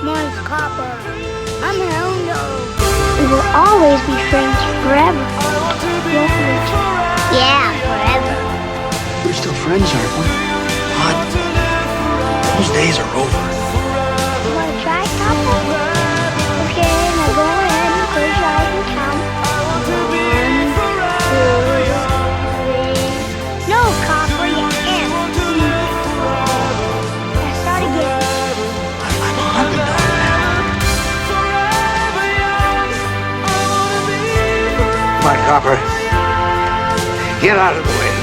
Mine's Copper. I'm Hondo. We will always be friends forever. Won't we? Yeah, forever. We're still friends, aren't we? What? Those days are over. You want to try, Copper? Okay, now go ahead and close your eyes and count. 1, 2, 3. No, Copper, you can't. Now start again. I'm a hunting dog now. Come on, Copper. Get out of the way.